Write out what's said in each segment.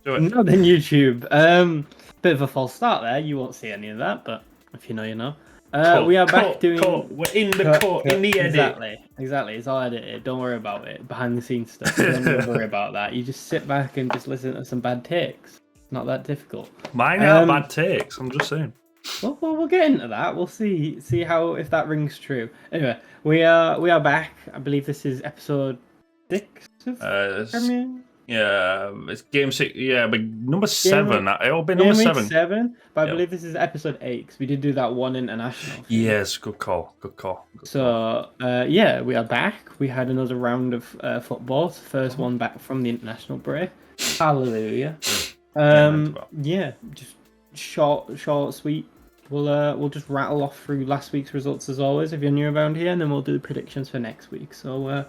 Do it. Not on YouTube. Bit of a false start there. You won't see any of that, but if you know, you know. We are back doing. We're in the cut, in the edit. Exactly. It's all edited. Don't worry about it. Behind the scenes stuff. Don't worry about that. You just sit back and just listen to some bad takes. It's not that difficult. Mine are bad takes. I'm just saying. Well, we'll get into that. We'll see how if that rings true. Anyway, we are back. I believe this is episode 6 of Premiere. Yeah, it's game 6. Yeah, but number 7. It'll be number 7. But I believe this is episode 8 because we did do that one international. Yes, good call. So we are back. We had another round of football. First one back from the international break. Hallelujah. Just short, sweet. We'll just rattle off through last week's results as always if you're new around here, and then we'll do the predictions for next week. So.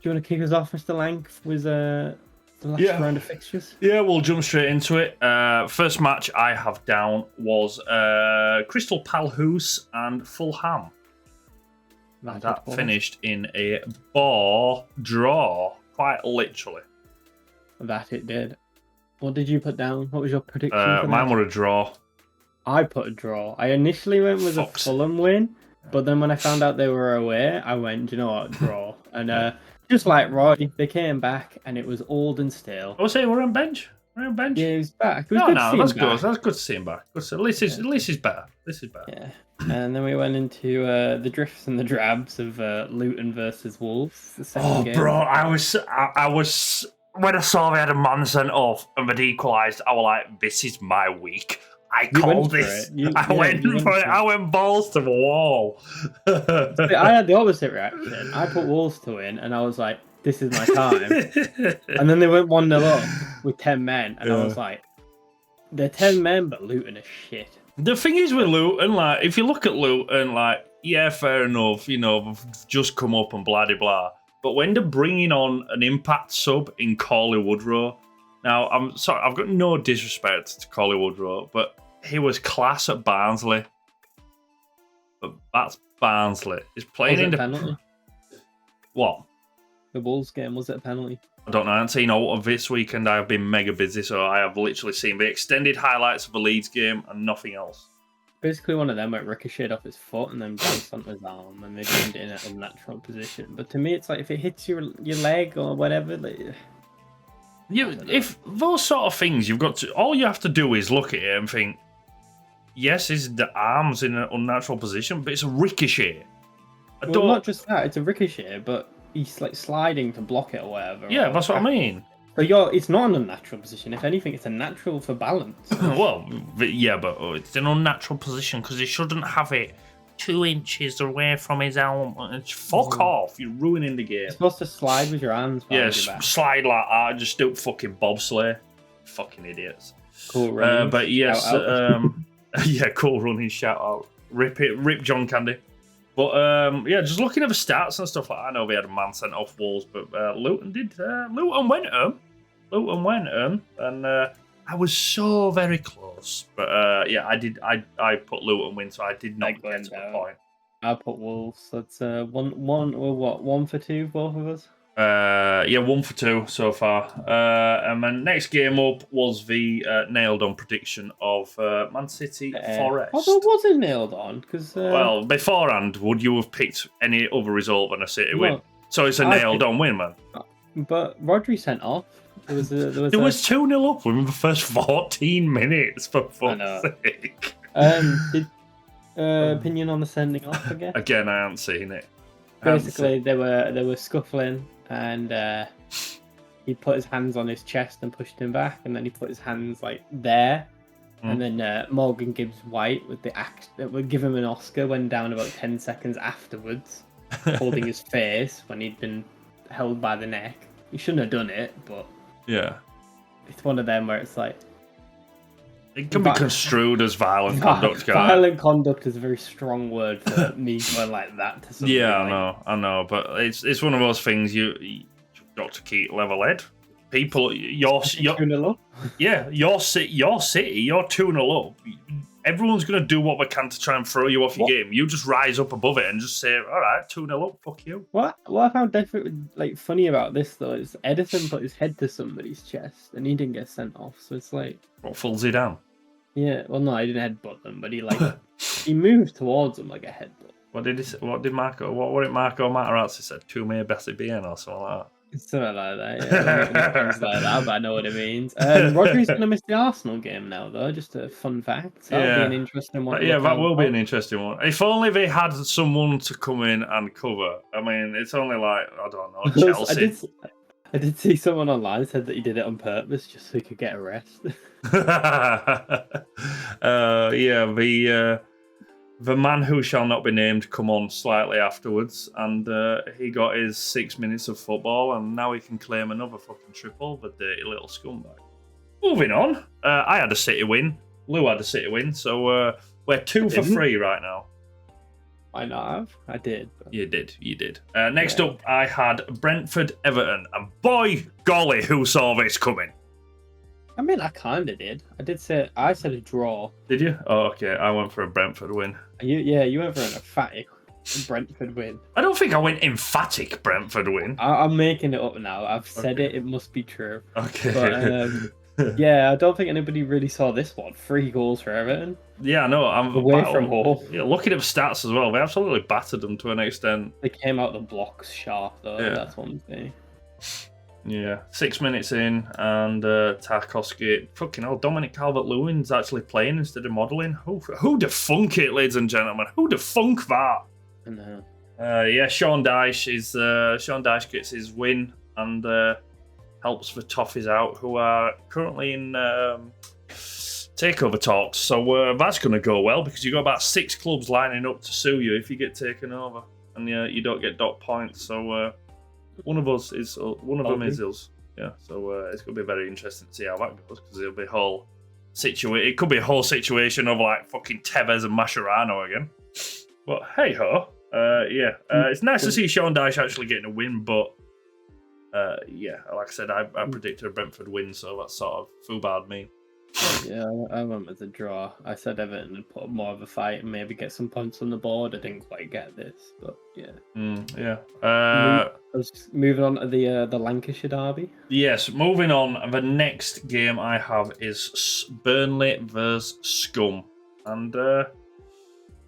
Do you want to kick us off, Mr. Lank, with the last round of fixtures? Yeah, we'll jump straight into it. First match I have down was Crystal Palace and Fulham. That finished in a bar draw, quite literally. That it did. What did you put down? What was your prediction? Mine were a draw. I put a draw. I initially went with a Fulham win, but then when I found out they were away, I went, do you know what, draw. And just like Roy, they came back and it was old and stale. I was saying we're on bench. Yeah, he's back. It was that's good. That's good to see him back. At least he's better. This is better. Yeah. And then we went into the drifts and the drabs of Luton versus Wolves. The second game. Bro, I was when I saw they had a man sent off and they'd equalised, I was like, this is my week. I called this. I went for it. I went balls to the wall. I had the opposite reaction. I put Wolves to win, and I was like, "This is my time." And then they went 1-0 up with 10 men, and I was like, "They're 10 men, but Luton is shit." The thing is with Luton, like, if you look at Luton, like, yeah, fair enough, you know, they've just come up and blah blah blah. But when they're bringing on an impact sub in Corley Woodrow. Now, I'm sorry, I've got no disrespect to Corley Woodrow, but he was class at Barnsley. But that's Barnsley. He's playing in the penalty. What? The Wolves game, was it a penalty? I don't know. I haven't seen all of this weekend. I have been mega busy, so I have literally seen the extended highlights of the Leeds game and nothing else. Basically, one of them went ricocheted off his foot and then bounced onto his arm, and they turned it in an unnatural position. But to me, it's like if it hits your leg or whatever. If those sort of things, all you have to do is look at it and think, yes, the arm's in an unnatural position, but it's a ricochet. Not just that, it's a ricochet, but he's like sliding to block it or whatever. Yeah, that's what I mean. So it's not an unnatural position. If anything, it's a natural for balance. Well, yeah, but it's an unnatural position because he shouldn't have it 2 inches away from his arm. Fuck off! You're ruining the game. You're supposed to slide with your hands. Yes, slide like that. Just do fucking bobsleigh. Fucking idiots. Cool running. But yes, yeah, cool running. Shout out. Rip John Candy. But just looking at the stats and stuff like that, I know they had a man sent off Wolves, but Luton did. Luton went and I was so very close. But I did. I put Luton win, so I did not get to the point. I put Wolves. That's 1 for 2, both of us. 1 for 2 so far. And then next game up was the nailed on prediction of Man City Forest. Although it wasn't nailed on because. Well, beforehand, would you have picked any other result than a City win? So it's a nailed on win, man. But Rodri sent off. There was 2-0 up within the first 14 minutes, for fuck's sake. Opinion on the sending off again? Again, I haven't seen it. Basically, they were scuffling, and he put his hands on his chest and pushed him back, and then he put his hands like there, and then Morgan Gibbs White with the act that would give him an Oscar went down about 10 seconds afterwards, holding his face when he'd been held by the neck. He shouldn't have done it, but yeah, it's one of them where it's like it can be construed as violent conduct. Violent conduct is a very strong word for me going like that to somebody. Yeah, I know, but it's one of those things you've got to keep level-head. People, you're 2-0 up. Yeah, you're City, you're 2-0 up. everyone's going to do what they can to try and throw you off your game. You just rise up above it and just say, all right, 2-0 up, fuck you. What I found definitely funny about this though is Edison put his head to somebody's chest and he didn't get sent off. So it's like, what falls he down? Yeah, well, no, he didn't headbutt them, but he moved towards them like a headbutt. What did he say? What did Marco? What did Marco Materazzi said? Tu me bessi bien or something like that. Something like that. Yeah, things like that, but I know what it means. Rodri's going to miss the Arsenal game now, though. Just a fun fact. That'll be an interesting one. Yeah, that will be an interesting one. If only they had someone to come in and cover. I mean, it's only like I don't know, Chelsea. I did see someone online said that he did it on purpose just so he could get a rest. The man who shall not be named come on slightly afterwards, and he got his 6 minutes of football, and now he can claim another fucking triple, the dirty little scumbag. Moving on, I had a City win. Lew had a City win, so we're 2 for 3 right now. Why not have? I did. But... You did. Next up, I had Brentford Everton, and boy golly, who saw this coming? I mean, I kind of did. I said a draw. Did you? Oh, okay. I went for a Brentford win. You went for an emphatic Brentford win. I don't think I went emphatic Brentford win. I'm making it up now. I've said it. It must be true. Okay. But, yeah, I don't think anybody really saw this one. 3 goals for Everton. Yeah, no, I'm away from home. Yeah, looking at the stats as well, they absolutely battered them to an extent. They came out the blocks sharp though. Yeah. That's one thing. Yeah, 6 minutes in, and Tarkowski, fucking hell, Dominic Calvert-Lewin's actually playing instead of modelling. Who the funk it, ladies and gentlemen? Who the funk that? I know. Sean Dyche gets his win and helps the Toffees out, who are currently in takeover talks. So that's going to go well because you've got about 6 clubs lining up to sue you if you get taken over, and you don't get dot points. So. One of them is us. Yeah, so it's going to be very interesting to see how that goes because it'll be a whole situation. It could be a whole situation of like fucking Tevez and Mascherano again. But hey ho, it's nice to see Sean Dyche actually getting a win. But like I said, I predicted a Brentford win, so that's sort of foobard me. Yeah, I went with a draw. I said Everton would put more of a fight and maybe get some points on the board. I didn't quite get this, but yeah. Moving on to the Lancashire derby. Yes, moving on. The next game I have is Burnley vs Scum, and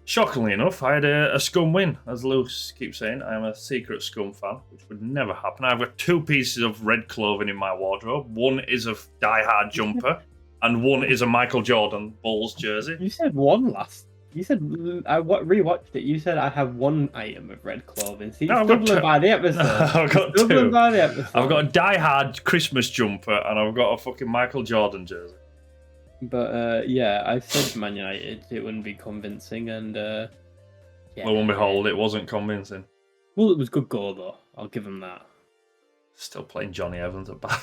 shockingly enough, I had a Scum win. As Lewis keeps saying, I am a secret Scum fan, which would never happen. I've got 2 pieces of red clothing in my wardrobe. One is a die-hard jumper. And one is a Michael Jordan Bulls jersey. You said one last. You said I rewatched it. You said I have 1 item of red clothing. See, no, doubling by the episode. No, I've got 2. By the episode. I've got a die-hard Christmas jumper and I've got a fucking Michael Jordan jersey. But I said Man United. It wouldn't be convincing, and lo and behold, it wasn't convincing. Well, it was a good goal though. I'll give him that. Still playing Johnny Evans at back.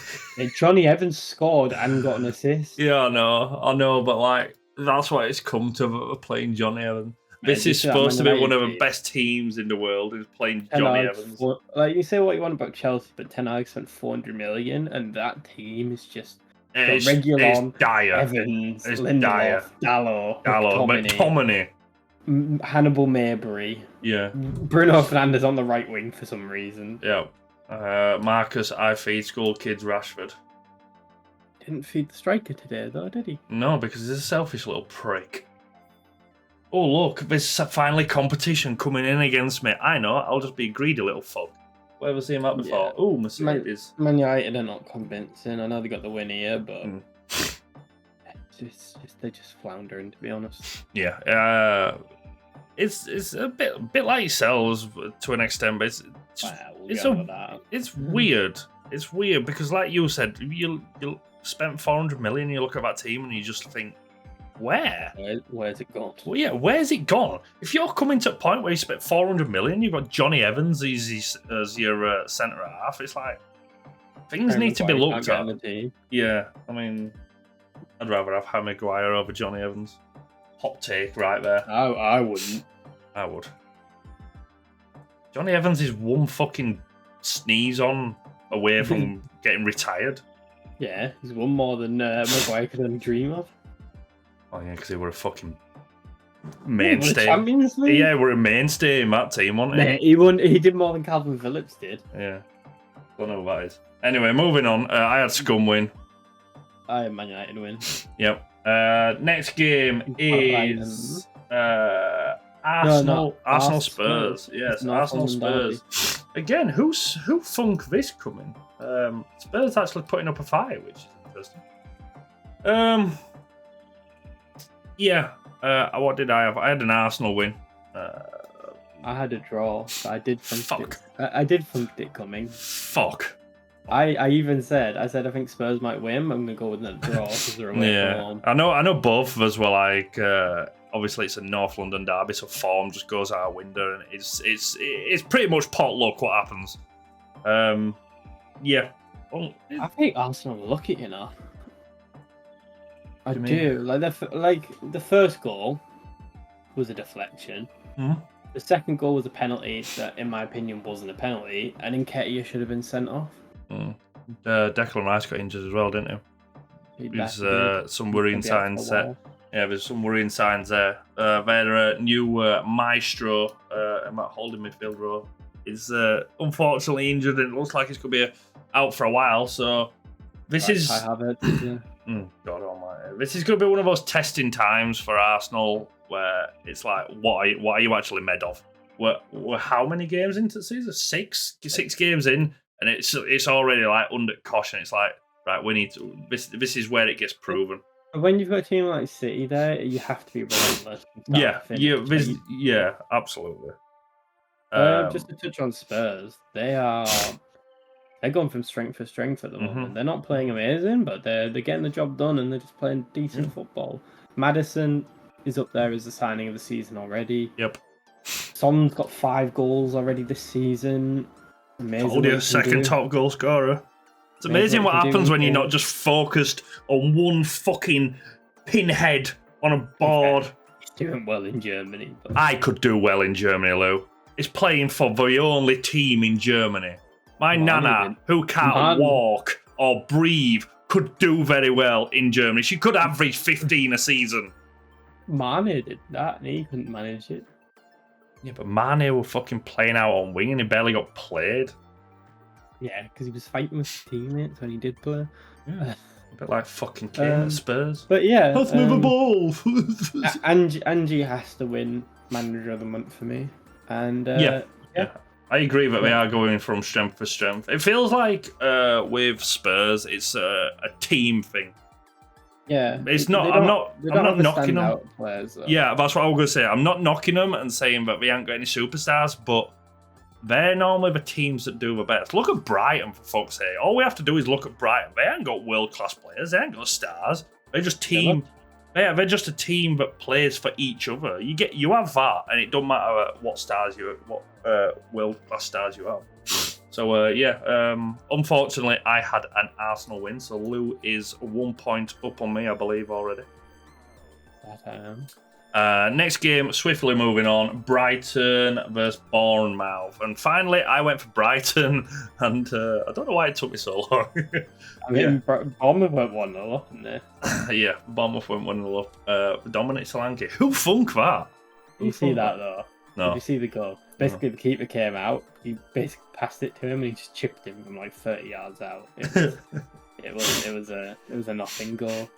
Johnny Evans scored and got an assist. Yeah, I know, but like that's what it's come to playing Johnny Evans. This is supposed to be one of the best teams in the world. Is playing Johnny Evans. Like you say what you want about Chelsea, but Ten Hag spent 400 million, and that team is just Regulon, dire. Evans, Lindelof, Dalot, McTominay, Hannibal Maybury. Yeah, Bruno Fernandes on the right wing for some reason. Yeah. Marcus, I feed school kids Rashford. Didn't feed the striker today, though, did he? No, because he's a selfish little prick. Oh, look, there's finally competition coming in against me. I know, I'll just be a greedy little fuck. Where was he at before? Yeah. Oh, Mercedes. Man United are not convincing. I know they got the win here, but they're just floundering, to be honest. Yeah, it's a bit like yourselves to an extent, but it's weird. It's weird because, like you said, you spent 400 million. You look at that team and you just think, where's it gone? Well, yeah, where's it gone? If you're coming to a point where you spent 400 million, you've got Johnny Evans as your centre half. It's like things need to be looked at. Yeah, I mean, I'd rather have Harry Maguire over Johnny Evans. Hot take right there. I wouldn't. I would. Johnny Evans is one fucking sneeze on away from getting retired. Yeah, he's one more than Maguire could only dream of. Oh yeah, because they were a fucking Mainstay. mainstay. Champions League? Yeah, we're a mainstay in that team, wasn't he? Mate, he won. He did more than Calvin Phillips did. Yeah. Don't know who that is. Anyway, moving on. I had Scum win. I had Man United win. Yep. Next game is Arsenal Spurs. Yes, Arsenal Spurs. Again, who thunk this coming? Spurs actually putting up a fight, which is interesting. Yeah. What did I have? I had an Arsenal win. I had a draw. So I did think Fuck. I did think it coming. Fuck. I even said I think Spurs might win. But I'm gonna go with that draw because they're away from home. I know both of us were like obviously it's a North London derby, so form just goes out a window, and it's pretty much pot luck what happens. Yeah. Well, I think Arsenal are lucky, you know. I do you do. Like the first goal was a deflection. Mhm. The second goal was a penalty that, in my opinion, wasn't a penalty, and Nketiah should have been sent off. Declan Rice got injured as well, didn't he? There's some worrying signs there. Yeah, there's some worrying signs there. Their new maestro, Matt Holding midfield row, is unfortunately injured, and it looks like he's going to be out for a while. So this is. I have it. Yeah. God almighty. This is going to be one of those testing times for Arsenal where it's like, what are you actually made of? We're how many games into the season? Six games in, and it's already like under caution. It's like, right, we need to. This is where it gets proven. When you've got a team like City there, you have to be relentless. Yeah, absolutely. Just to touch on Spurs, they're going from strength to strength at the moment. They're not playing amazing, but they're getting the job done, and they're just playing decent football. Madison is up there as the signing of the season already. Yep. Son's got 5 goals already this season. Amazing. Told you, second top goal scorer. It's amazing what happens when you're not just focused on one fucking pinhead on a board. He's doing well in Germany. But... I could do well in Germany, Lou. He's playing for the only team in Germany. My nana, who can't walk or breathe, could do very well in Germany. She could average 15 a season. Mane did that, and he couldn't manage it. Yeah, but Mane were fucking playing out on wing, and he barely got played. Yeah, because he was fighting with his teammates when he did play. Yeah, a bit like fucking Kane at Spurs. But yeah, let's move a ball. Angie has to win Manager of the Month for me. And yeah. I agree that they are going from strength to strength. It feels like with Spurs, it's a team thing. Yeah, it's not. I'm not knocking them. Players, yeah, that's what I was going to say. I'm not knocking them and saying that they ain't got any superstars, but they're normally the teams that do the best. Look at Brighton, for fuck's sake. All we have to do is look at Brighton. They ain't got world-class players. They ain't got stars. They're just team. Yeah, they're just a team that plays for each other. You have that, and it don't matter what world-class stars you have. So unfortunately, I had an Arsenal win. So Lou is 1 point up on me, I believe already. That I am. Next game, swiftly moving on, Brighton versus Bournemouth. And finally, I went for Brighton, and I don't know why it took me so long. I mean, Bournemouth went 1-0 up, didn't they? Yeah, Bournemouth went 1-0 up. Dominic Solanke. Who thunk that? Did you see that, though? No. Did you see the goal? Basically, the keeper came out, he basically passed it to him, and he just chipped him from like 30 yards out. It was a nothing goal.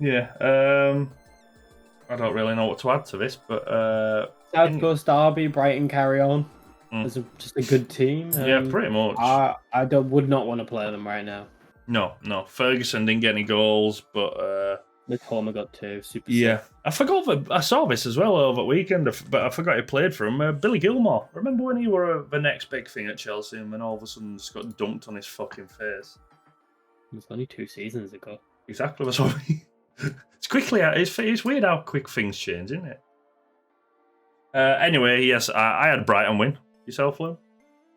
Yeah, I don't really know what to add to this, but South Coast Derby, Brighton carry on. It's just a good team. Yeah, pretty much. I would not want to play them right now. No. Ferguson didn't get any goals, but Mitoma got 2. Super yeah. sick. I forgot that I saw this as well over the weekend, but I forgot he played for him. Billy Gilmore. Remember when he were the next big thing at Chelsea, and then all of a sudden just got dunked on his fucking face? It was only 2 seasons ago. Exactly. That's what it's quickly. It's weird how quick things change, isn't it? Anyway, yes, I had Brighton win. Yourself, Lou?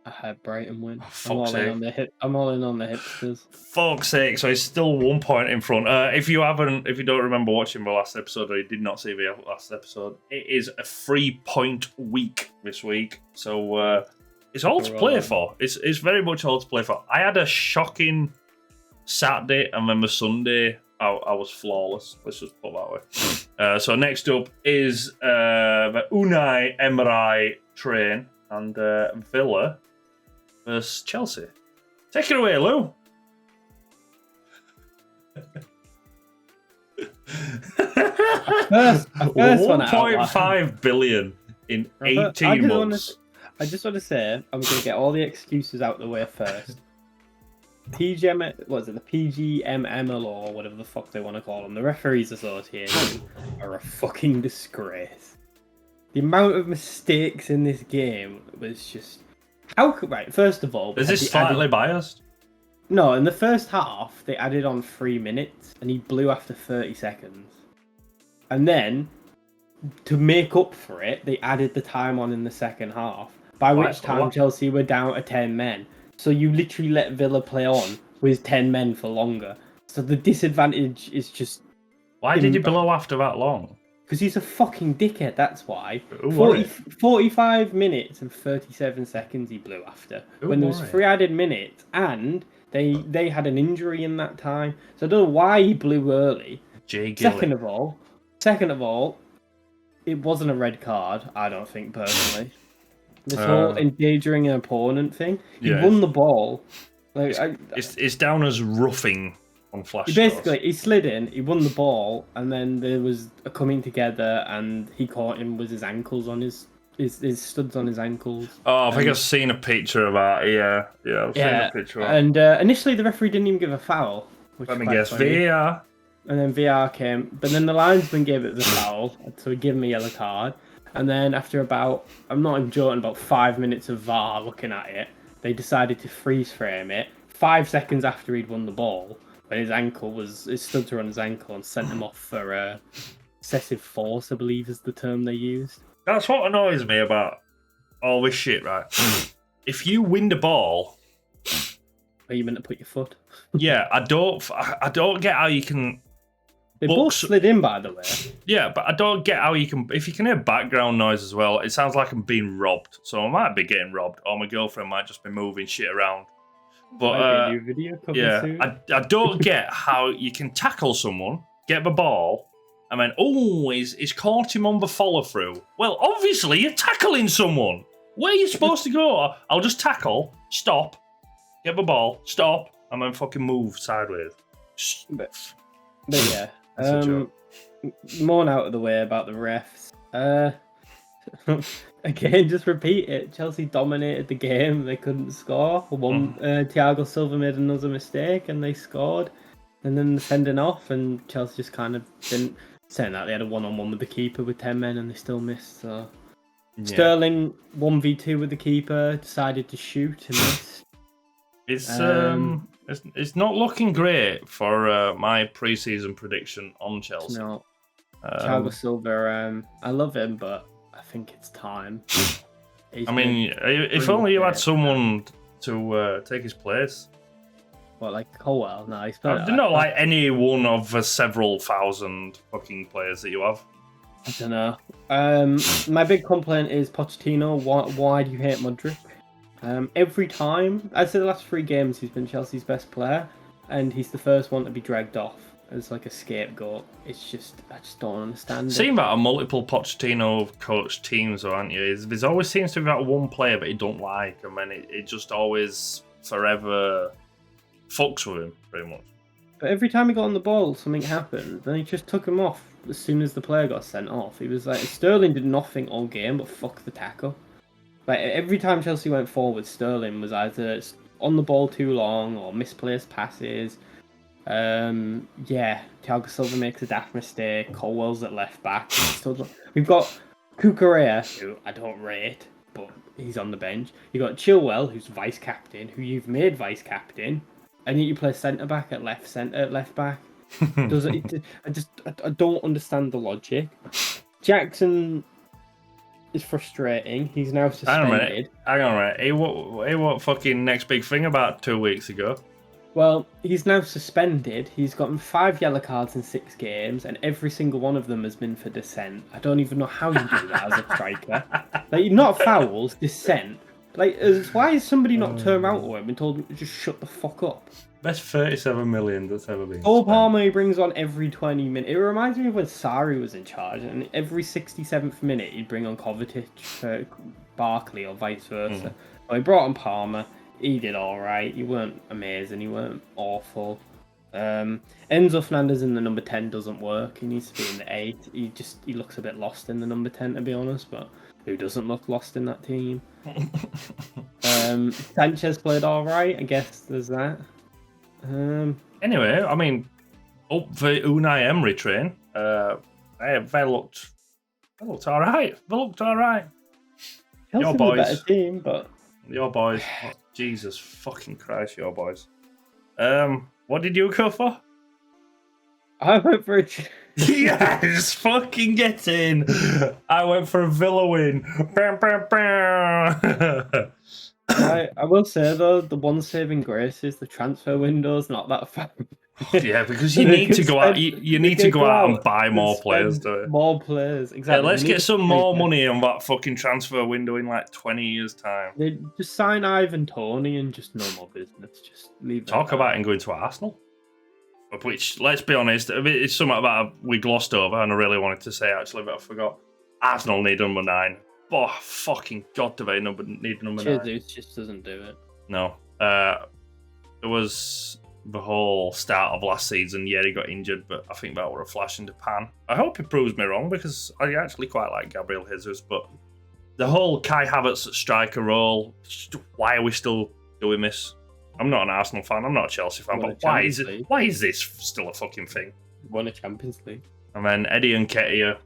I had Brighton win. I'm all in on the hipsters. Fuck's sake! So he's still 1 point in front. If you don't remember watching the last episode, or you did not see the last episode, it is a 3-point week this week. So it's all to play for. It's very much all to play for. I had a shocking Saturday and then the Sunday I was flawless. Let's just put it that way. So next up is the Unai Emery train and Villa versus Chelsea. Take it away, Lou. First one 1.5 billion in 18 months. I just want to say, I'm going to get all the excuses out the way first. PGM, what is it, the PGMML or whatever the fuck they want to call them, the Referees Association, are a fucking disgrace. The amount of mistakes in this game was just... Right, first of all... Is this slightly biased? No, in the first half, they added on 3 minutes, and he blew after 30 seconds. And then, to make up for it, they added the time on in the second half, by which time Chelsea were down to 10 men. So you literally let Villa play on with 10 men for longer. So the disadvantage is just... Why did he blow after that long? Because he's a fucking dickhead, that's why. 45 minutes and 37 seconds he blew after. When there was 3 added minutes, and they had an injury in that time. So I don't know why he blew early. Second of all, it wasn't a red card, I don't think, personally. This whole endangering an opponent thing. He won the ball. Like, it's down as roughing on flash. Basically, he slid in, he won the ball, and then there was a coming together, and he caught him with his ankles on his studs on his ankles. Oh, I think I've seen a picture of that. Yeah, I've seen a picture of that. And initially, the referee didn't even give a foul. Let me guess, VAR. And then VAR came, but then the linesman gave it the foul, so he gave him a yellow card. And then after about, I'm not even joking, about 5 minutes of VAR looking at it, they decided to freeze frame it 5 seconds after he'd won the ball, when his studs were on his ankle, and sent him off for excessive force, I believe is the term they used. That's what annoys me about all this shit, right? If you win the ball... Are you meant to put your foot? Yeah, I don't get how you can... They both slid in, by the way. Yeah, but I don't get how you can... If you can hear background noise as well, it sounds like I'm being robbed. So I might be getting robbed, or my girlfriend might just be moving shit around. But soon. I don't get how you can tackle someone, get the ball, and then, he's caught him on the follow-through. Well, obviously, you're tackling someone. Where are you supposed to go? I'll just tackle, stop, get the ball, stop, and then fucking move sideways. But yeah. More out of the way about the refs. Again, just repeat it. Chelsea dominated the game. They couldn't score. Thiago Silva made another mistake, and they scored. And then the sending off, and Chelsea just kind of didn't. Saying that, they had a one-on-one with the keeper with 10 men, and they still missed. So Sterling 1v2 with the keeper, decided to shoot and missed. It's not looking great for my pre-season prediction on Chelsea. No. Thiago Silva, I love him, but I think it's time. If only you had someone to take his place. What, like Colwell? No, he's not like any one of the several thousand fucking players that you have. I don't know. My big complaint is Pochettino. Why do you hate Modric? Every time, I'd say the last 3 games, he's been Chelsea's best player, and he's the first one to be dragged off as like a scapegoat. I just don't understand. Seeing that a multiple Pochettino coach teams, aren't you? There's always seems to be that one player that you don't like, and then it just always forever fucks with him, pretty much. But every time he got on the ball, something happened. Then he just took him off as soon as the player got sent off. He was like, Sterling did nothing all game but fuck the tackle. Like, every time Chelsea went forward, Sterling was either on the ball too long or misplaced passes. Thiago Silva makes a daft mistake. Colwell's at left back. We've got Cucurella, who I don't rate, but he's on the bench. You've got Chilwell, who's vice captain, who you've made vice captain, and yet you play centre back at left back. I don't understand the logic. Jackson is frustrating. He's now suspended. Hang on a minute. He what fucking next big thing about 2 weeks ago? Well, he's now suspended. He's gotten 5 yellow cards in 6 games, and every single one of them has been for dissent. I don't even know how you do that as a striker. Like, not fouls, dissent. Like, why is somebody not turned around to him and told him to just shut the fuck up? Best 37 million that's ever been. Paul Palmer he brings on every 20 minutes. It reminds me of when Sari was in charge, and every 67th minute he'd bring on Kovacic for Barkley or vice versa. Well, he brought on Palmer. He did all right. He weren't amazing. He weren't awful. Enzo Fernandez in the number 10 doesn't work. He needs to be in the 8. He looks a bit lost in the number 10, to be honest. But who doesn't look lost in that team? Sanchez played all right. I guess there's that. Anyway, I mean, up the Unai Emery train. They looked all right. They looked all right. Chelsea Your boys, a better team, but your boys. Oh, Jesus fucking Christ, your boys. What did you go for? I went for a. Yes, fucking get in. I went for a Villa win. Bam, bam, bam. I will say though, the one saving grace is the transfer window's not that far. Yeah, because you need to go out. You need to go out and buy more players. More players, exactly. Yeah, let's get some more money on that fucking transfer window in like 20 years' time. They just sign Ivan Toney and just no more business. Just leave. Talk about him going to Arsenal. Which, let's be honest, it's something that we glossed over, and I really wanted to say actually, but I forgot. Arsenal need number 9. Oh, fucking God, do they need number 9? Jesus just doesn't do it. No. It was the whole start of last season. Yeah, he got injured, but I think that were a flash in the pan. I hope he proves me wrong, because I actually quite like Gabriel Jesus, but the whole Kai Havertz striker role, why are we still doing this? I'm not an Arsenal fan, I'm not a Chelsea fan, but why is this still a fucking thing? Won a Champions League. And then Eddie Nketiah,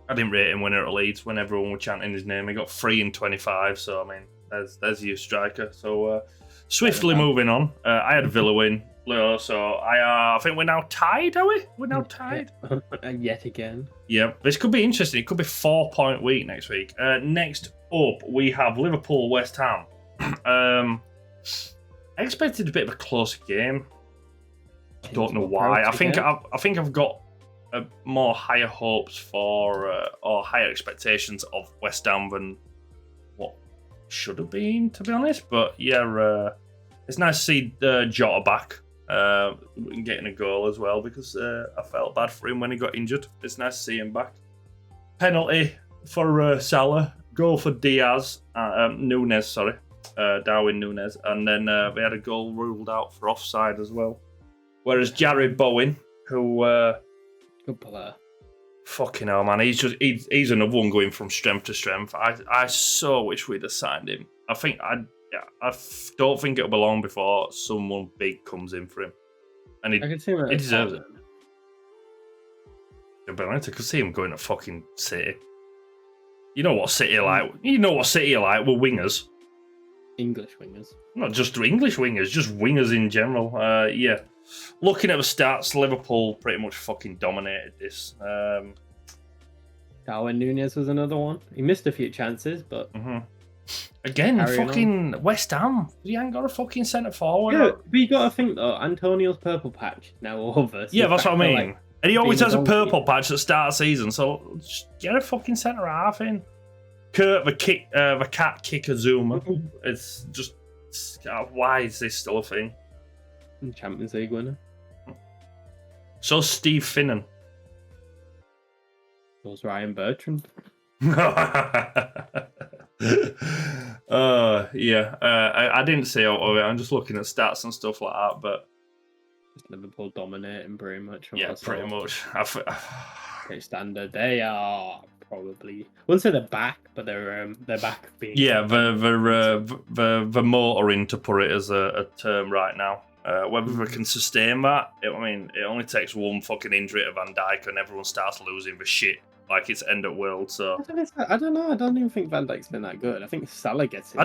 I didn't rate him winner at Leeds when everyone was chanting his name. He got 3 in 25, so I mean, there's your striker. So swiftly moving on, I had a Villa win, so I think we're now tied, are we? We're now tied. Yet again. Yeah, this could be interesting. It could be 4-point week next week. Next up, we have Liverpool West Ham. I expected a bit of a closer game. I don't know why. I think I've got more higher hopes for or higher expectations of West Ham than what should have been, to be honest. But yeah, it's nice to see Jota back and getting a goal as well, because I felt bad for him when he got injured. It's nice to see him back. Penalty for Salah, goal for Diaz, Nunes, sorry. Darwin Nunes, and then they had a goal ruled out for offside as well. Whereas Jared Bowen, who good player, fucking hell, man, he's another one going from strength to strength. I so wish we'd have signed him. I don't think it'll be long before someone big comes in for him, and he deserves it. I could see him going to fucking City. You know what City are like? You know what City are like? We're wingers. English wingers. Not just English wingers, just wingers in general. Yeah. Looking at the stats, Liverpool pretty much fucking dominated this. Darwin Nunes was another one. He missed a few chances, but... Again, fucking on. West Ham. He ain't got a fucking centre forward. Yeah, but you got to think, though, Antonio's purple patch is now over. So yeah, that's what I mean. Like, and he always has a purple patch at the start of the season, so just get a fucking centre half in. Kurt the cat kicker Zuma. It's just why is this still a thing? Champions League winner. So Steve Finnan. Was Ryan Bertrand. Yeah. I didn't see out of it. I'm just looking at stats and stuff like that, but just Liverpool dominating pretty much. Yeah, pretty much. Okay, standard. They are. Probably, I wouldn't say they're back, but they're back. Being the motoring, to put it as a term right now. Whether they can sustain that, it only takes one fucking injury to Van Dijk and everyone starts losing the shit like it's end of world. So I don't know. I don't even think Van Dijk's been that good. I think Salah gets it. I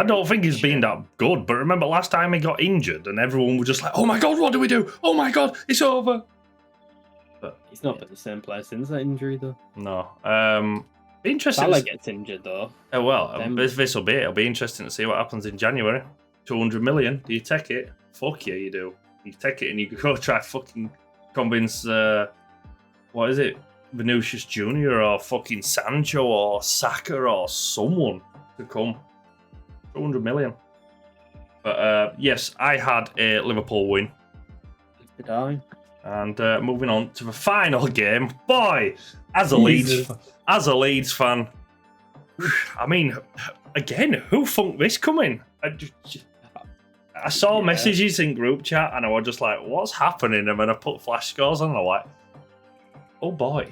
don't think he's been that good. But remember last time he got injured and everyone was just like, "Oh my god, what do we do? Oh my god, it's over." But he's not been the same player since that injury, though. No. Interesting. Salah gets injured, though. Oh, well, this will be it. It'll be interesting to see what happens in January. 200 million. Do you take it? Fuck yeah, you do. You take it and you go try fucking convince, what is it? Vinicius Jr. or fucking Sancho or Saka or someone to come. 200 million. But yes, I had a Liverpool win. Did I? And moving on to the final game, boy, as a Leeds fan, I mean, again, who funked this coming? I saw messages in group chat and I was just like, what's happening? And then I put flash scores on and I'm like, oh boy.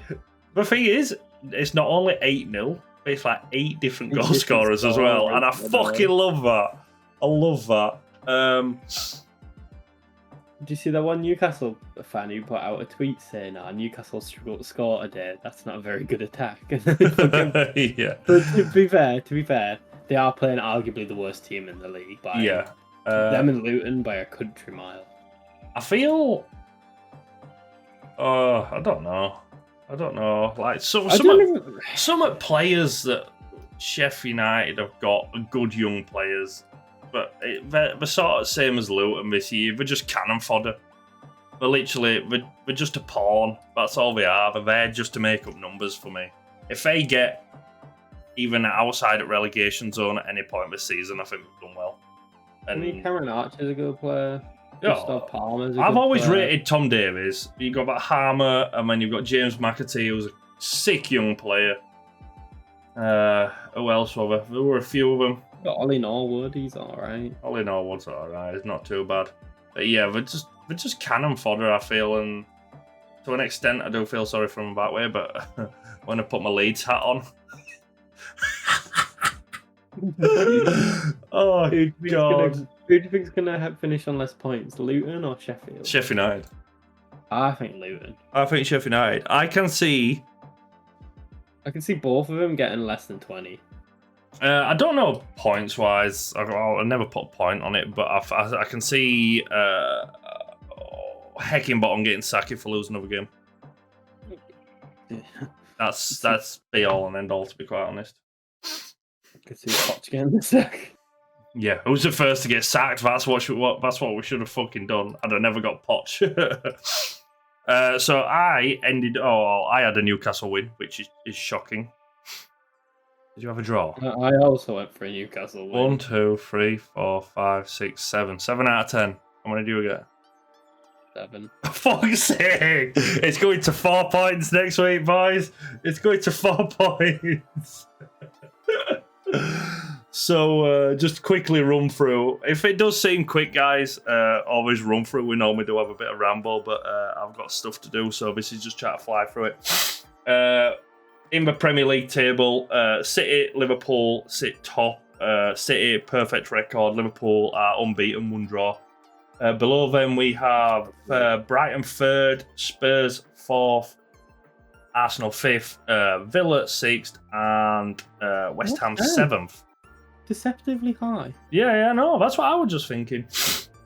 The thing is, it's not only 8-0, but it's like 8 different goal scorers as well. And I fucking love that. I love that. Did you see that one Newcastle fan who put out a tweet saying, Newcastle struggled to score today. That's not a very good attack. Yeah. But to be fair, they are playing arguably the worst team in the league by them and Luton by a country mile. I feel I don't know. Like some players that Sheffield United have got good young players. But they're sort of same as Luton this year. They're just cannon fodder. They're just a pawn. That's all they are. They're there just to make up numbers for me. If they get even outside at relegation zone at any point this season, I think we've done well. And Cameron Archer's a good player. Palmer's I've always rated Tom Davies. You've got that Harmer, and then you've got James McAtee, who's a sick young player. Who else were there? There were a few of them. Got Ollie Norwood, he's alright. Ollie Norwood's alright, it's not too bad. But yeah, they're just cannon fodder, I feel, and to an extent I do feel sorry for them that way, but when I put my Leeds hat on. Oh, God. Who do you think's gonna finish on less points, Luton or Sheffield? Sheffield United. I think Luton. I think Sheffield United. I can see both of them getting less than 20. I don't know points wise. I never put a point on it, but I can see Heckingbottom getting sacked for losing another game. That's be all and end all, to be quite honest. I could see Poch getting the sack. Yeah, who's the first to get sacked? That's what we should have fucking done. I'd have never got Poch. So I had a Newcastle win, which is shocking. Did you have a draw? I also went for a Newcastle win. 1, 2, 3, 4, 5, 6, 7. 7 out of 10. How many do you get? 7. For fuck's sake! It's going to 4 points next week, boys. It's going to 4 points. So just quickly run through. If it does seem quick, guys, always run through. We normally do have a bit of ramble, but I've got stuff to do, so this is just trying to fly through it. In the Premier League table, City, Liverpool sit top. City, perfect record. Liverpool are unbeaten, 1 draw. Below them, we have Brighton 3rd, Spurs 4th, Arsenal 5th, Villa 6th, and West Ham 7th. Deceptively high. Yeah, no, that's what I was just thinking.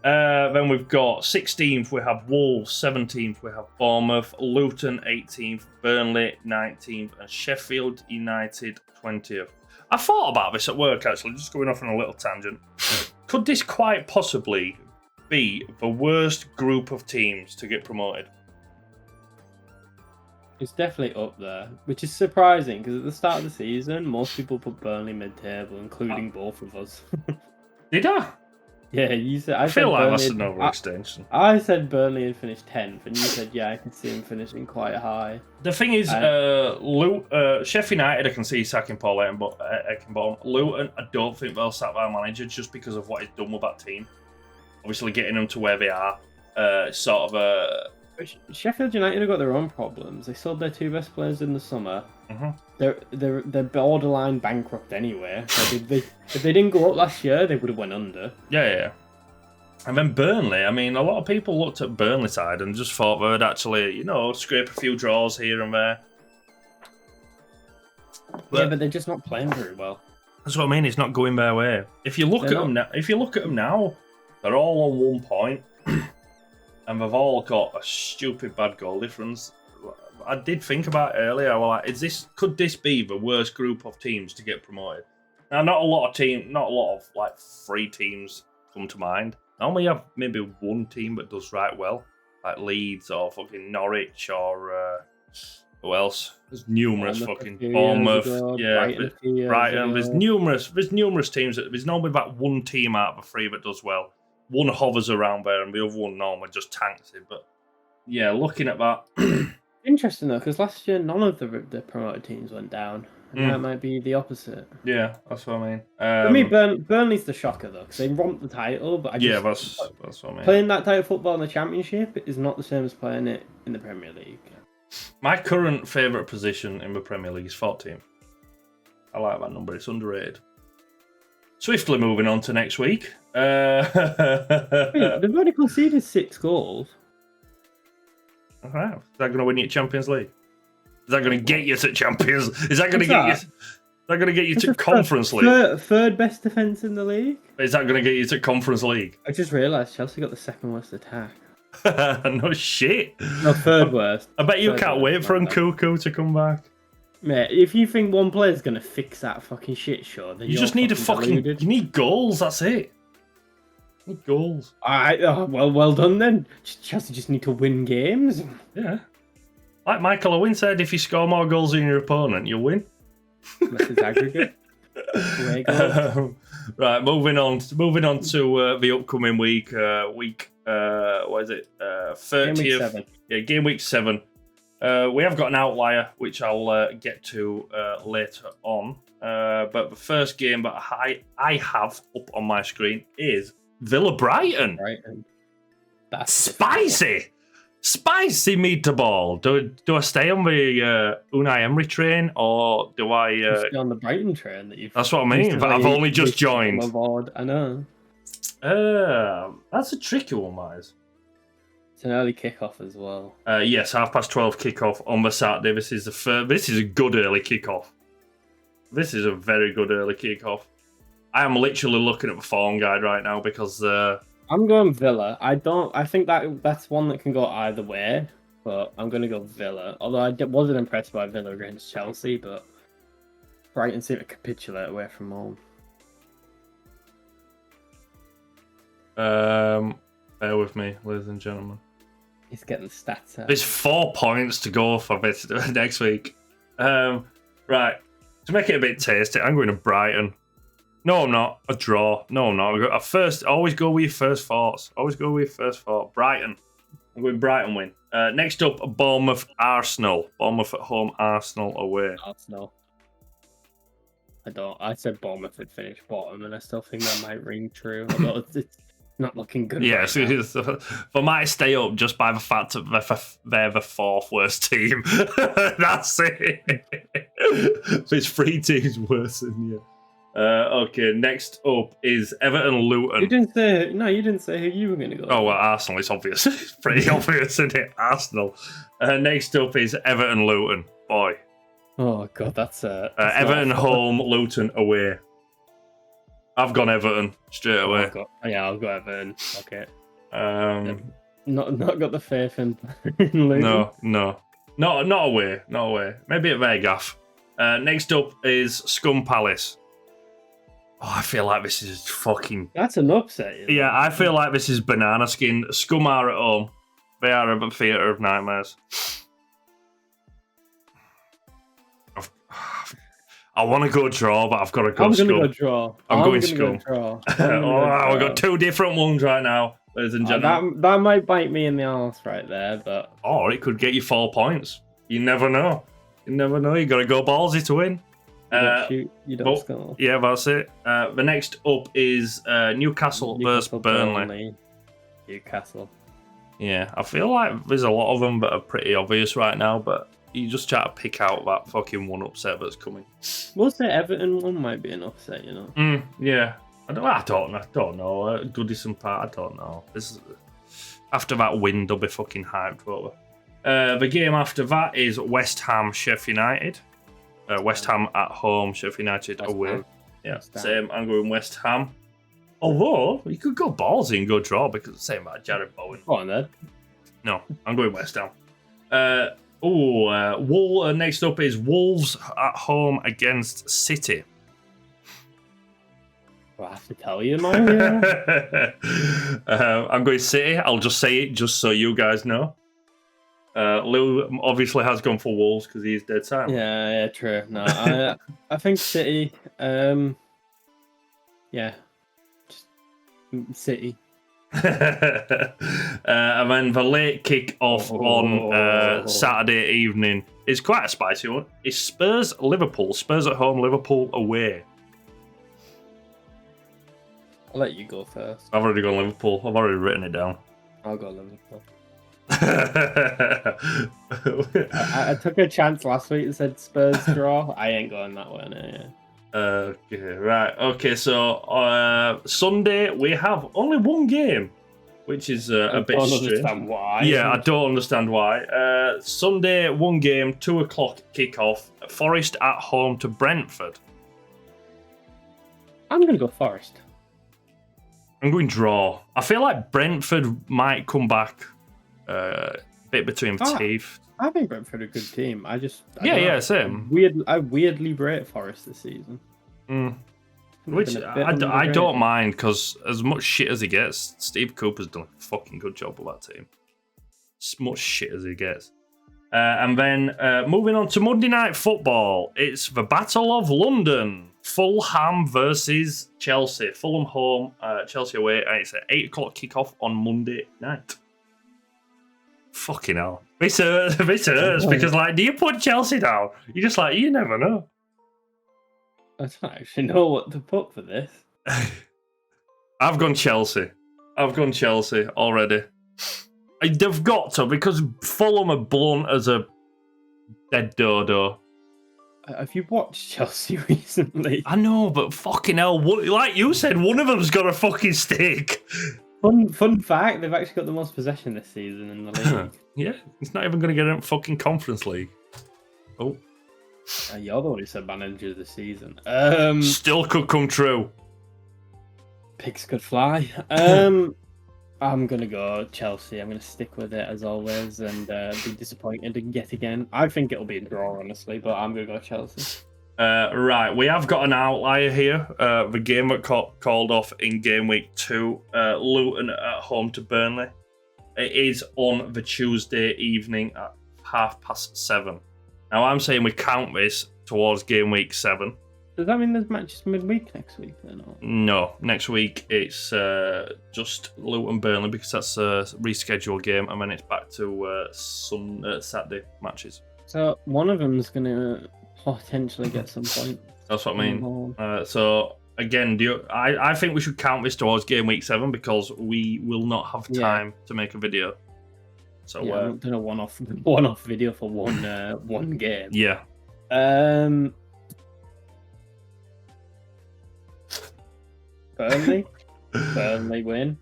Then we've got 16th, we have Wolves, 17th, we have Bournemouth, Luton 18th, Burnley 19th, and Sheffield United 20th. I thought about this at work, actually, just going off on a little tangent. Could this quite possibly be the worst group of teams to get promoted? It's definitely up there, which is surprising because at the start of the season, most people put Burnley mid-table, including both of us. Did I? Yeah, you said. I feel like that's an overextension. I said Burnley had finished 10th, and you said, yeah, I can see him finishing quite high. The thing is, Sheffield United, I can see sacking Paul Heckingbottom. Luton, I don't think they'll sack their manager just because of what he's done with that team. Obviously, getting them to where they are, sort of a. Sheffield United have got their own problems. They sold their 2 best players in the summer. Mm-hmm. They're borderline bankrupt anyway. Like if they didn't go up last year, they would have went under. Yeah. And then Burnley. I mean, a lot of people looked at Burnley side and just thought they would actually, scrape a few draws here and there. But they're just not playing very well. That's what I mean. It's not going their way. If you look at them now, they're all on 1 point. And they've all got a stupid bad goal difference. I did think about it earlier. Well, could this be the worst group of teams to get promoted? Now, not a lot of like 3 teams come to mind. I only have maybe 1 team that does right well, like Leeds or fucking Norwich or Who else? There's numerous fucking a few Bournemouth. years ago, Yeah, Brighton a few years Brighton. ago. There's numerous teams. There's normally about one team out of the three that does well. One hovers around there, and the other one normally just tanks it. But yeah, looking at that. Interesting though, because last year none of the promoted teams went down, and that might be the opposite. Yeah, that's what I mean. For me, Burnley's the shocker though, because they romped the title, but that's what I mean. Playing that type of football in the Championship is not the same as playing it in the Premier League. My current favourite position in the Premier League is 14th. I like that number. It's underrated. Swiftly moving on to next week. Wait, they've only conceded 6 goals. All right. Is that going to win you Champions League? Is that going to get you to Champions? Is that going to get you? Is that going to get you to Conference League? Third best defence in the league. Is that going to get you to Conference League? I just realised Chelsea got the second worst attack. No shit. No, third worst. I bet you can't wait for Nkuku to come back. Mate, if you think one player's going to fix that fucking shit show, then you just need you need goals, that's it. You need goals. Well done then. Chelsea just need to win games. Yeah. Like Michael Owen said, if you score more goals than your opponent, you'll win. That's his aggregate. Right, moving on to the upcoming week. What is it? 30th. Game week 7. Yeah, game week 7. We have got an outlier, which I'll get to later on. But the first game that I have up on my screen is Villa Brighton. That's spicy. Spicy meatball. Do I stay on the Unai Emery train, or do I stay on the Brighton train that you've? That's what I mean. But I've only just joined. Motherboard. I know. That's a tricky one, Miles. It's an early kickoff as well. Yes, 12:30 kickoff on the Saturday. This is a good early kickoff. This is a very good early kickoff. I am literally looking at the form guide right now because I'm going Villa. I think that's one that can go either way, but I'm going to go Villa. Although I wasn't impressed by Villa against Chelsea, but Brighton seem to capitulate away from home. Bear with me, ladies and gentlemen. He's getting the stats out. There's 4 points to go for this next week. Right, to make it a bit tasty, I'm going to Brighton. No, I'm not. A draw. No, I'm not. Always go with your first thoughts. Brighton. I'm going Brighton win. Next up, Bournemouth Arsenal. Bournemouth at home, Arsenal away. Arsenal. I said Bournemouth had finished bottom, and I still think that might ring true. Although it's not looking good. Yeah, they might stay up just by the fact that they're the 4th worst team. That's it. There's 3 teams worse than you. Okay, next up is Everton Luton. You didn't say who you were going to go. Oh, well, Arsenal, it's obvious. It's pretty obvious, isn't it? Arsenal. Next up is Everton Luton. Boy. Oh, God, that's Everton home, Luton away. I've gone Everton straight away. I'll go Everton. Okay. Not got the faith in Luton. No. Not away. Maybe at their gaff. Next up is Scum Palace. Oh, I feel like this is fucking... That's an upset. Yeah, I feel like this is banana skin. Scum are at home. They are a theatre of nightmares. I want to go draw, but I've got to go Scum. I'm going to go draw. I'm going Scum. We've got 2 different ones right now, ladies and gentlemen. That might bite me in the arse right there, but... Or it could get you 4 points. You never know. You got to go ballsy to win. You don't score. Yeah, that's it. The next up is Newcastle versus Burnley. Newcastle. Yeah, I feel like there's a lot of them that are pretty obvious right now, but you just try to pick out that fucking one upset that's coming. We'll say Everton one might be an upset, you know. Yeah. I don't know. Goodison Park, I don't know. After that win, they'll be fucking hyped, won't they? The game after that is West Ham Sheffield United. West Ham at home, Sheffield United away. Yeah, same. I'm going West Ham. Although, you could go ballsy and go draw because it's the same about Jared Bowen. Go on then. No, I'm going West Ham. Next up is Wolves at home against City. Do I have to tell you, Mario? I'm going City. I'll just say it just so you guys know. Lew obviously has gone for Wolves because he's dead silent. Yeah, true. No, I think City. Yeah, just City. And then the late kick off on Saturday evening is quite a spicy one. It's Spurs Liverpool. Spurs at home, Liverpool away. I'll let you go first. I've already gone Liverpool. I've already written it down. I'll go Liverpool. I took a chance last week and said Spurs draw. I ain't going that way now. Okay, right. Okay, so Sunday we have only one game, which is a bit strange. I don't understand why. Yeah, I don't understand why. Sunday, one game, 2 o'clock kickoff. Forest at home to Brentford. I'm going to go Forest. I'm going draw. I feel like Brentford might come back a bit between teeth. I think Brentford are a good team. Same. I weirdly rate Forest this season. Which I don't mind, because as much shit as he gets, Steve Cooper's done a fucking good job with that team. As much shit as he gets. And then moving on to Monday Night Football, it's the Battle of London. Fulham versus Chelsea. Fulham home, Chelsea away, and it's an 8 o'clock kickoff on Monday night. Fucking hell. This hurts because, like, do you put Chelsea down? You're just like, you never know. I don't actually know what to put for this. I've gone Chelsea already. They've got to, because Fulham are blunt as a dead dodo. Have you watched Chelsea recently? I know, but fucking hell, like you said, one of them's got a fucking stick. Fun fact, they've actually got the most possession this season in the league. Yeah, it's not even going to get in fucking Conference League. Oh. You're the one who said manager of the season. Still could come true. Pigs could fly. I'm going to go Chelsea. I'm going to stick with it as always and be disappointed yet again. I think it'll be a draw, honestly, but I'm going to go Chelsea. Right, we have got an outlier here. The game that called off in game week 2, Luton at home to Burnley. It is on the Tuesday evening at 7:30. Now, I'm saying we count this towards game week 7. Does that mean there's matches midweek next week then? Or? No, next week it's just Luton Burnley because that's a rescheduled game, and then it's back to Saturday matches. So one of them's going to potentially get some points. That's what I mean. So again, I think we should count this towards game week 7 because we will not have time to make a video. So I'm doing a one-off video for one game. Yeah. Burnley win.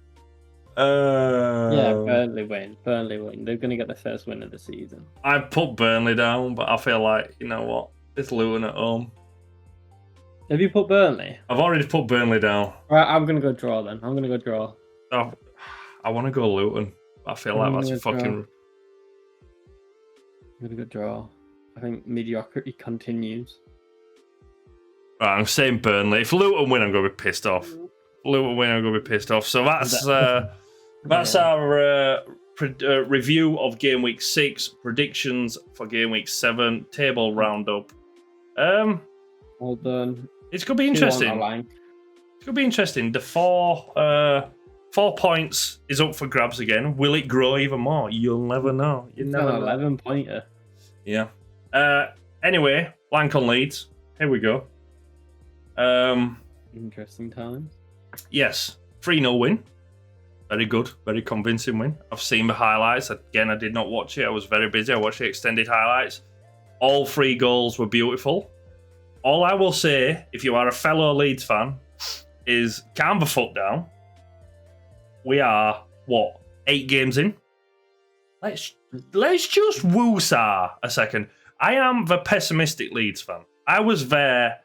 Burnley win. They're going to get their first win of the season. I put Burnley down, but I feel like, you know what? It's Luton at home. Have you put Burnley? I've already put Burnley down. Right, I'm going to go draw then. I'm going to go draw. Oh, I want to go Luton. I feel like that's a fucking... I'm going to go draw. I think mediocrity continues. Right, I'm saying Burnley. If Luton win, I'm going to be pissed off. So that's our review of Game Week 6, predictions for Game Week 7, table roundup. Well done. It's going to be interesting. It's going to be interesting. The 4 points is up for grabs again. Will it grow even more? You'll never know. You never know. 11-pointer. Yeah. Anyway, Lank On leads. Here we go. Interesting times. Yes, 3-0 win. Very good, very convincing win. I've seen the highlights. Again, I did not watch it. I was very busy. I watched the extended highlights. All 3 goals were beautiful. All I will say, if you are a fellow Leeds fan, is calm the foot down. We are, 8 games in? Let's just woosah a second. I am the pessimistic Leeds fan. I was there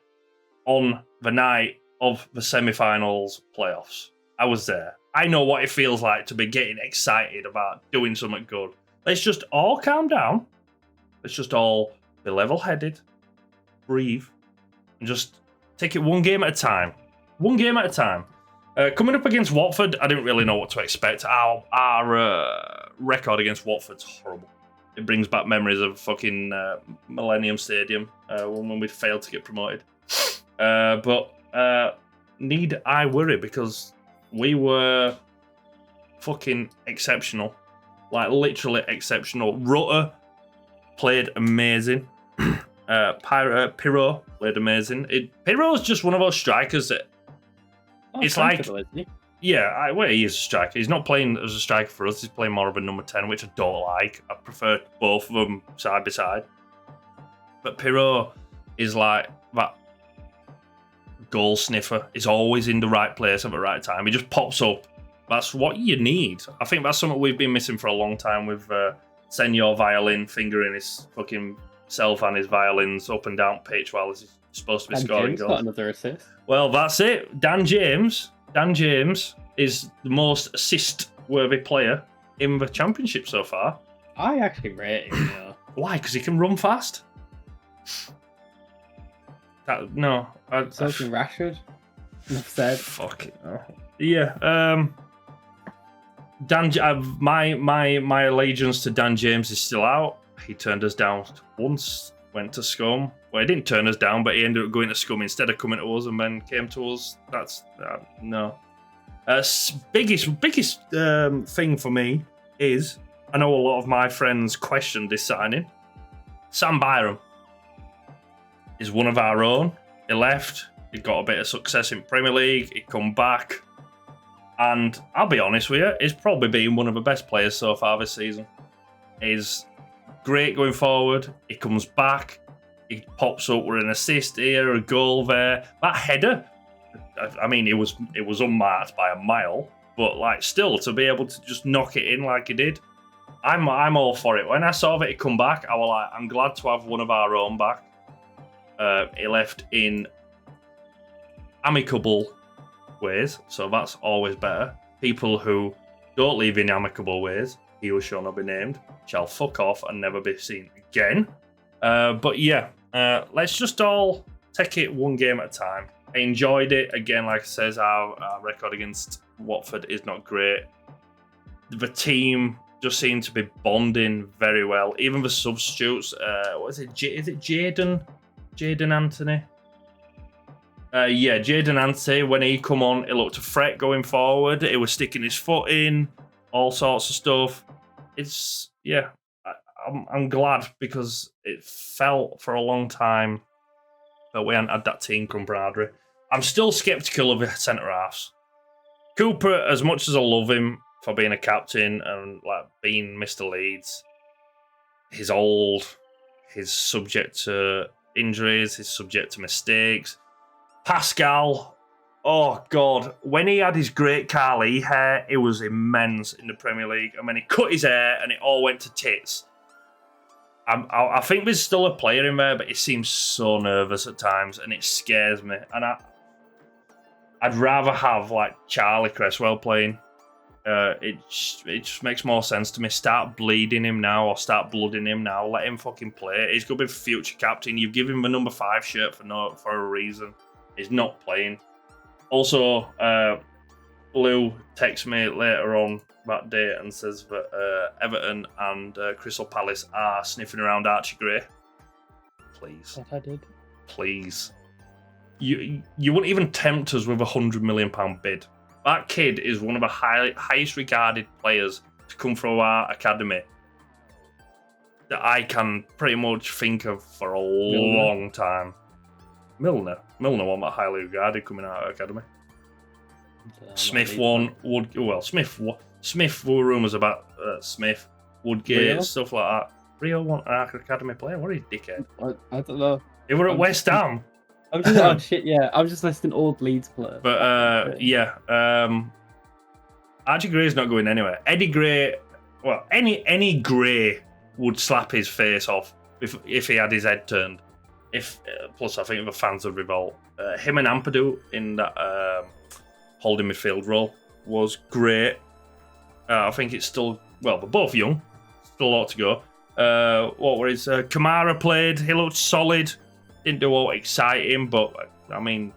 on the night of the semi-finals playoffs. I was there. I know what it feels like to be getting excited about doing something good. Let's just all calm down. Let's just all be level-headed, breathe, and just take it one game at a time. One game at a time. Coming up against Watford, I didn't really know what to expect. Our record against Watford's horrible. It brings back memories of fucking Millennium Stadium when we failed to get promoted. But need I worry, because we were fucking exceptional. Like, literally exceptional. Rutter played amazing. Pyro played amazing. Pyro's just one of those strikers that it's like... Isn't he? Yeah, well, he is a striker. He's not playing as a striker for us. He's playing more of a number 10, which I don't like. I prefer both of them side by side. But Pyro is like that goal sniffer. He's always in the right place at the right time. He just pops up. That's what you need. I think that's something we've been missing for a long time with Senor Violin fingering his fucking self and his violins up and down pitch while he's supposed to be scoring James goals. got another assist. Well, that's it. Dan James is the most assist-worthy player in the championship so far. I actually rate him, though. Why? Because he can run fast? So can Rashford. Enough said. Fuck it. Yeah. My allegiance to Dan James is still out. He turned us down once, went to Scum. Well, he didn't turn us down, but he ended up going to Scum instead of coming to us, and then came to us. That's no. Biggest thing for me is, I know a lot of my friends questioned this signing. Sam Byram is one of our own. He left. He got a bit of success in Premier League. He come back, and I'll be honest with you, he's probably been one of the best players so far this season. He's great going forward. He comes back. He pops up with an assist here, a goal there. That header, I mean, it was unmarked by a mile, but like still to be able to just knock it in like he did, I'm all for it. When I saw that he come back, I was like, I'm glad to have one of our own back. He left in amicable ways, so that's always better. People who don't leave in amicable ways, he who shall not be named, shall fuck off and never be seen again. But yeah, let's just all take it one game at a time. I enjoyed it. Again, like I says, our record against Watford is not great. The team just seemed to be bonding very well. Even the substitutes, what is it? Is it Jaden Anthony? Yeah, Jaden Anthony, when he come on, he looked a threat going forward. He was sticking his foot in, all sorts of stuff. It's, yeah, I'm glad, because it felt for a long time that we hadn't had that team camaraderie. I'm still sceptical of the centre-halves. Cooper, as much as I love him for being a captain and like being Mr. Leeds, he's old, he's subject to injuries, he's subject to mistakes. Pascal, oh God, when he had his great curly hair, it was immense in the Premier League. And when he cut his hair and it all went to tits, I think there's still a player in there, but he seems so nervous at times, and it scares me. And I'd rather have like Charlie Cresswell playing. It just makes more sense to me. Start bleeding him now, or start blooding him now. Let him fucking play. He's going to be future captain. You've given him a number 5 shirt for a reason. He's not playing. Also, Lou texts me later on that day and says that Everton and Crystal Palace are sniffing around Archie Gray. Please. What I did. Please. You wouldn't even tempt us with £100 million bid. That kid is one of the highest regarded players to come through our academy that I can pretty much think of for a long time. Milner wasn't that highly regarded coming out of academy. Smith won. Smith were rumours about Smith, Woodgate, Rio? stuff like that. Rio want an academy player. What are you, dickhead? I don't know. They were at West Ham. I'm just oh shit, yeah. I'm just listing old Leeds players. But Archie Gray's not going anywhere. Eddie Gray, well, any Gray would slap his face off if he had his head turned. Plus, I think the fans would revolt. Him and Ampadu in that holding midfield role was great. I think it's still, well, they're both young. Still a lot to go. What were his? Kamara played. He looked solid. Didn't do all exciting, but I mean,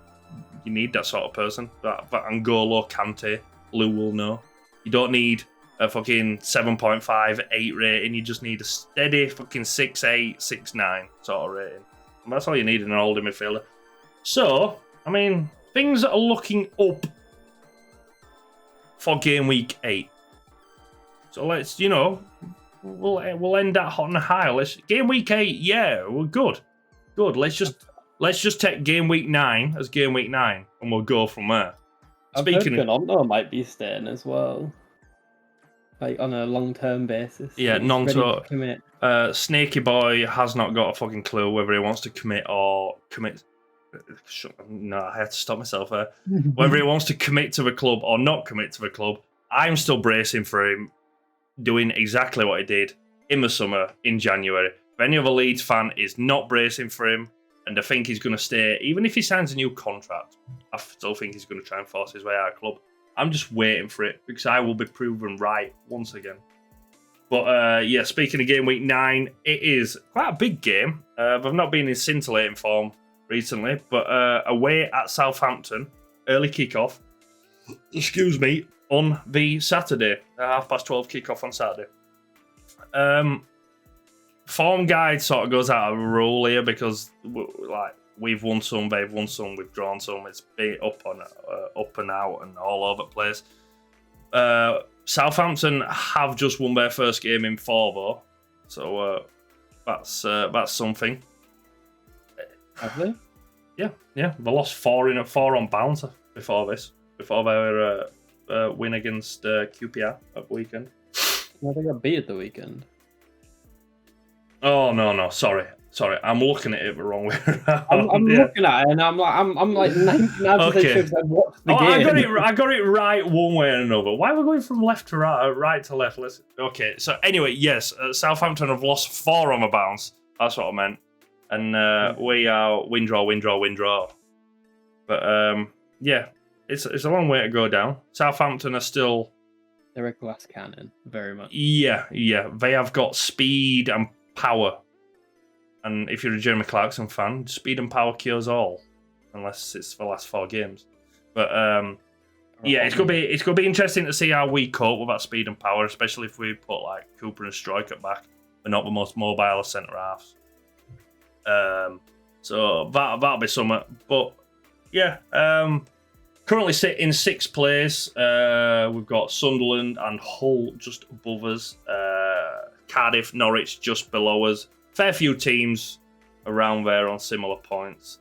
you need that sort of person. That N'Golo Kante, Lou will know. You don't need a fucking 7.5, 8 rating. You just need a steady fucking 6.8, 6.9 sort of rating. And that's all you need in an older midfielder. So, I mean, things are looking up for game week 8. So let's, we'll end that hot and high. Game week 8, yeah, we're good. Good. Let's just take game week 9 as game week 9, and we'll go from there. Speaking of Nonto might be staying as well, like on a long-term basis. Yeah, Nonto. Snaky Boy has not got a fucking clue whether he wants to commit or commit. No, I had to stop myself there. Whether he wants to commit to the club or not commit to the club, I'm still bracing for him doing exactly what he did in the summer in January. If any other Leeds fan is not bracing for him and I think he's going to stay, even if he signs a new contract, I still think he's going to try and force his way out of the club. I'm just waiting for it because I will be proven right once again. But yeah, speaking of game week 9, it is quite a big game. I've not been in scintillating form recently, but away at Southampton, early kickoff. Excuse me, on the Saturday, 12:30 kickoff on Saturday. Form guide sort of goes out of rule here because we've won some, they've won some, we've drawn some. It's been up and out and all over the place. Southampton have just won their first game in 4 though, so that's something. Have they? Yeah. They lost 4 on bounce before their win against QPR at the weekend. No, they got beat at the weekend. Oh no, sorry. I'm looking at it the wrong way around. I'm looking at it and I'm like 99% sure I've watched the game. I got it right one way or another. Why are we going from left to right to left? Okay, so anyway, yes, Southampton have lost 4 on the bounce. That's what I meant. And we are win draw. But yeah, it's a long way to go down. Southampton are still... They're a glass cannon, very much. Yeah. They have got speed and power. And if you're a Jeremy Clarkson fan, speed and power cures all. Unless it's the last 4 games. But yeah, it's gonna be interesting to see how we cope with that speed and power, especially if we put like Cooper and Struijk at back. They're not the most mobile of centre halves. So that'll be something. But yeah, currently sit in 6th place. We've got Sunderland and Hull just above us. Cardiff, Norwich just below us. Fair few teams around there on similar points.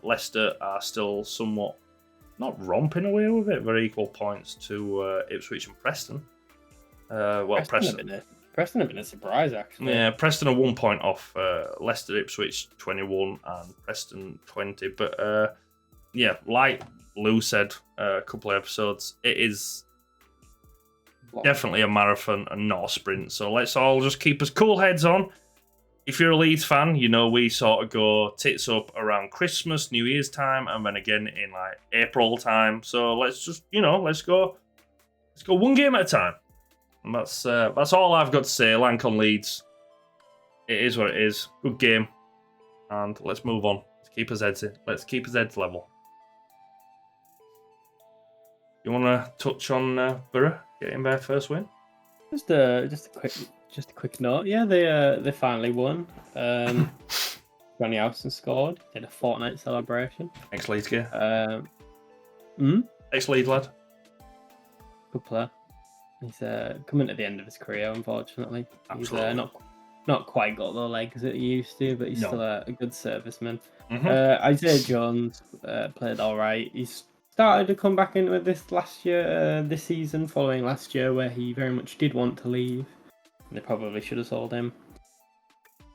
Leicester are still somewhat not romping away with it. They're equal points to Ipswich and Preston. Preston have been a surprise, actually. Yeah, Preston are 1 point off Leicester, Ipswich 21 and Preston 20. But yeah, like Lew said a couple of episodes, it is definitely a marathon and not a sprint. So let's all just keep us cool heads on. If you're a Leeds fan, we sort of go tits up around Christmas, New Year's time, and then again in like April time. So let's just, let's go one game at a time. And that's all I've got to say. Lank on Leeds. It is what it is. Good game. And let's move on. Let's keep his heads level. You want to touch on Borough getting their first win? Just a quick note. Yeah, they finally won. Johnny Howson scored. Did a fortnight celebration. Ex-Leeds gear. Ex-Leeds lad. Good player. He's coming to the end of his career, unfortunately. Absolutely. He's not quite got the legs that he used to, but he's still a good serviceman. Mm-hmm. Isaiah Jones played all right. He's started to come back into this season, following last year where he very much did want to leave. They probably should have sold him.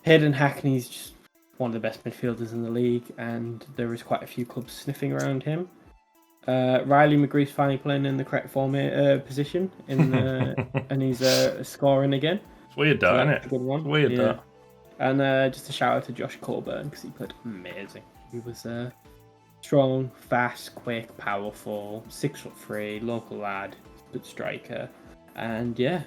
Hayden Hackney's just one of the best midfielders in the league, and there is quite a few clubs sniffing around him. Riley McGree's finally playing in the correct position, and he's scoring again. It's weird, that, isn't it? A good one. Weird, that. And just a shout out to Josh Coburn because he played amazing. He was strong, fast, quick, powerful, 6'3", local lad, good striker, and yeah.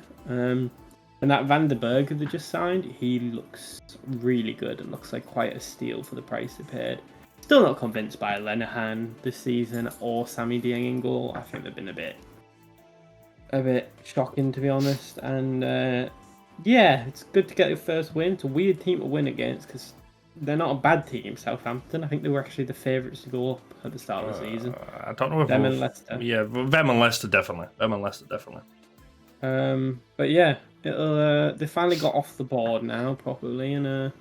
And that Vandenberg that they just signed, he looks really good and looks like quite a steal for the price they paid. Still not convinced by Lenihan this season or Sammy Dieng. I think they've been a bit a bit shocking, to be honest. And yeah, it's good to get your first win. It's a weird team to win against because they're not a bad team, Southampton. I think they were actually the favourites to go up at the start of the season. I don't know if them and Leicester. Yeah, them and Leicester definitely. But yeah, they finally got off the board now properly, and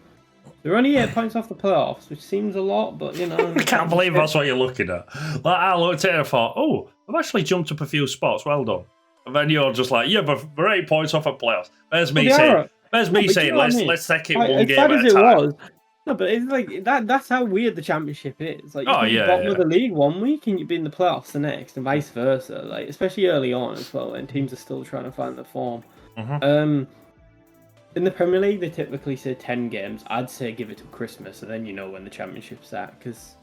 they're only 8 points off the playoffs, which seems a lot, but you know. I can't believe that's what you're looking at. Like, I looked at it and thought, oh, I've actually jumped up a few spots. Well done. And then you're just like, yeah, but we're 8 points off at playoffs. There's me saying, let's take it one game at a time. No, but it's like that's how weird the championship is. Like, you can be yeah, bottom of the league one week and you'd be in the playoffs the next, and vice versa. Like, especially early on as well, when teams are still trying to find the form. In the Premier League, they typically say 10 games. I'd say give it to Christmas, and then you know when the championship's at. Because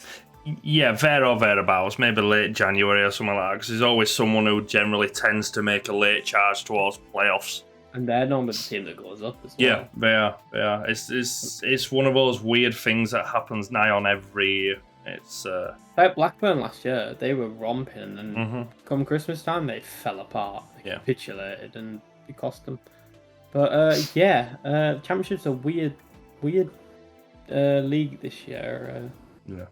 yeah, there or thereabouts, maybe late January or something like that. Because there's always someone who generally tends to make a late charge towards playoffs. And they're normally the team that goes up as well. Yeah, they are. It's one of those weird things that happens nigh on every year. It's like Blackburn last year, they were romping, and then come Christmas time, they fell apart. They capitulated, and it cost them. But yeah, Championship's a weird league this year. Yeah.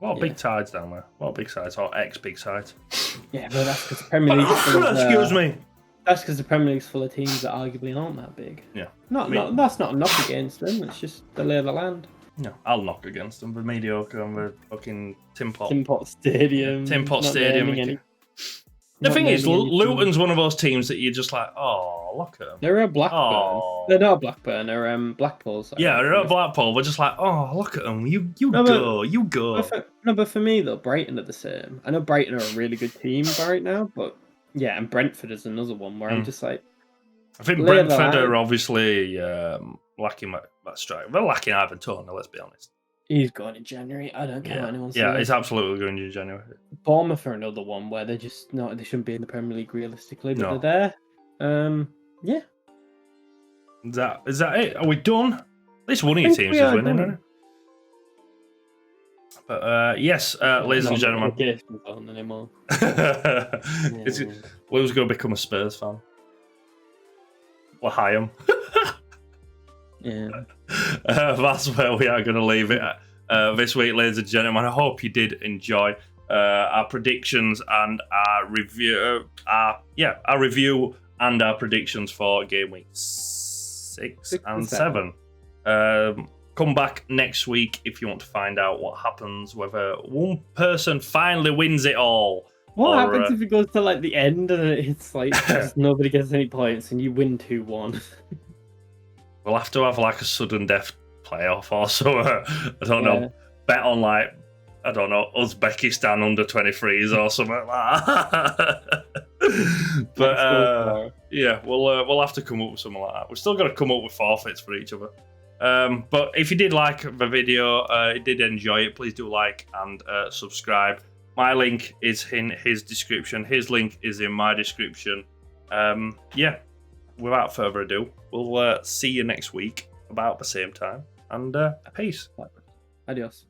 A lot of big sides down there. A lot of big sides, or ex-big sides. Yeah, but that's because the Premier League. Excuse me. That's because the Premier League's full of teams that arguably aren't that big. Yeah. That's not a knock against them. It's just the lay of the land. No, I'll knock against them. We're mediocre and we're fucking Tin Pot Stadium. Tin Pot Stadium. The thing is, Luton's one of those teams that you're just like, oh, look at them. They're a Blackburn. Oh. They're not Blackburn. They're Blackpool. Yeah, they're at Blackpool. We're just like, oh, look at them. You go. But for me though, Brighton are the same. I know Brighton are a really good team right now, but yeah, and Brentford is another one where I'm just like, I think Brentford are obviously lacking that strike. They're lacking Ivan Toney, let's be honest. He's going in January. I don't care what anyone says. Yeah, he's absolutely going in January. Bournemouth are another one where they're just not. They shouldn't be in the Premier League realistically, but they're there. Yeah. Is that it? Are we done? At least one of your teams is winning, isn't it? But yes, ladies and gentlemen. Lou's going to become a Spurs fan. We'll hire him. Yeah. That's where we are going to leave it this week, ladies and gentlemen. I hope you did enjoy our predictions and our review. Our review and our predictions for game week 6 and 7. Come back next week if you want to find out what happens, whether one person finally wins it all. What happens if it goes to like the end and it's like nobody gets any points and you win 2-1? We'll have to have like a sudden death playoff or so. I don't know. Bet on like, I don't know, Uzbekistan under 23s or something like that. But yeah, we'll have to come up with something like that. We're still got to come up with forfeits for each other. But if you did like the video, did enjoy it, please do like and subscribe. My link is in his description. His link is in my description. Yeah, without further ado, we'll see you next week about the same time. And peace. Adios.